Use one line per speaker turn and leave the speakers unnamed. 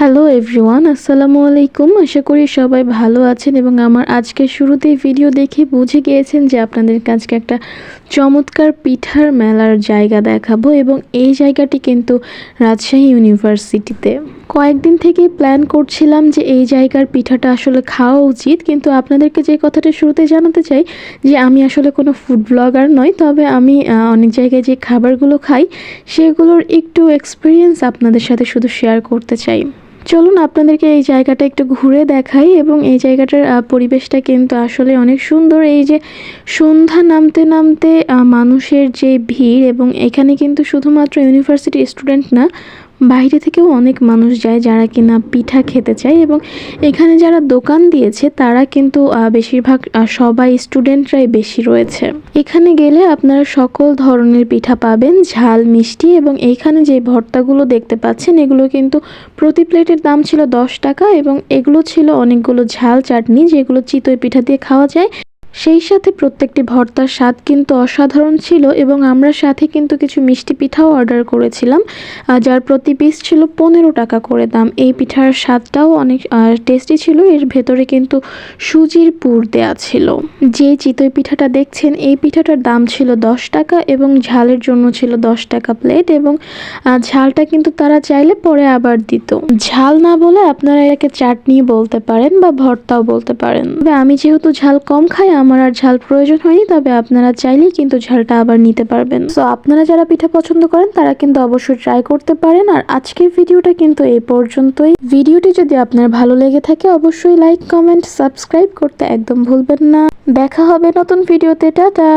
Hello everyone, আসসালামু আলাইকুম। আশা করি সবাই ভালো আছেন এবং আমার আজকের শুরুতেই ভিডিও দেখে বুঝে গিয়েছেন যে আপনাদের আজকে একটা চমৎকার পিঠার মেলার জায়গা দেখাবো এবং এই জায়গাটি কিন্তু রাজশাহী ইউনিভার্সিটিতে। কয়েকদিন থেকেই প্ল্যান করছিলাম যে এই জায়গার পিঠাটা আসলে খাওয়া উচিত, কিন্তু আপনাদেরকে যে কথাটা শুরুতে জানাতে চাই যে আমি আসলে কোনো ফুড ব্লগার নই, তবে আমি অনেক জায়গায় যে খাবারগুলো খাই সেগুলোর একটু এক্সপিরিয়েন্স আপনাদের সাথে শুধু শেয়ার করতে চাই। চলুন আপনাদেরকে এই জায়গাটা একটু ঘুরে দেখাই এবং এই জায়গাটার পরিবেশটা কিন্তু আসলে অনেক সুন্দর। এই যে সন্ধ্যা নামতে নামতে মানুষের যে ভিড়, এবং এখানে কিন্তু শুধুমাত্র ইউনিভার্সিটি স্টুডেন্ট না, বাইরে থেকেও অনেক মানুষ যায় যারা কিনা পিঠা খেতে চায়। এবং এখানে যারা দোকান দিয়েছে তারা কিন্তু বেশিরভাগ সবাই স্টুডেন্টরাই বেশি রয়েছে। এখানে গেলে আপনারা সকল ধরনের পিঠা পাবেন, ঝাল, মিষ্টি। এবং এইখানে যে ভর্তাগুলো দেখতে পাচ্ছেন এগুলো কিন্তু প্রতি প্লেটের দাম ছিল 10 টাকা এবং এগুলো ছিল অনেকগুলো ঝাল চাটনি যেগুলো চিতই পিঠা দিয়ে খাওয়া যায়। সেই সাথে প্রত্যেকটি ভর্তার স্বাদ কিন্তু অসাধারণ ছিল এবং আমরা সাথে কিন্তু কিছু মিষ্টি পিঠাও অর্ডার করেছিলাম, যার প্রতি পিস ছিল 15 টাকা করে দাম। এই পিঠার স্বাদটাও অনেক টেস্টি ছিল। এর ভেতরে কিন্তু সুজির পুর দেয়া ছিল। যে চিতই পিঠাটা দেখছেন এই পিঠাটার দাম ছিল 10 টাকা এবং ঝালের জন্য ছিল 10 টাকা প্লেট, এবং ঝালটা কিন্তু তারা চাইলে পরে আবার দিত। ঝাল না বলে আপনারা এটাকে চাটনি বলতে পারেন বা ভর্তাও বলতে পারেন। তবে আমি যেহেতু ঝাল কম খাই আমার আর ঝাল প্রয়োজন হয়নি, তবে আপনারা চাইলেই কিন্তু ঝালটা আবার নিতে পারবেন। তো আপনারা যারা পিঠা পছন্দ করেন তারা কিন্তু অবশ্যই ট্রাই করতে পারেন। আর আজকের ভিডিওটা কিন্তু এই পর্যন্তই। ভিডিওটি যদি আপনার ভালো লেগে থাকে অবশ্যই লাইক, কমেন্ট, সাবস্ক্রাইব করতে একদম ভুলবেন না। দেখা হবে নতুন ভিডিওতে। টাটা।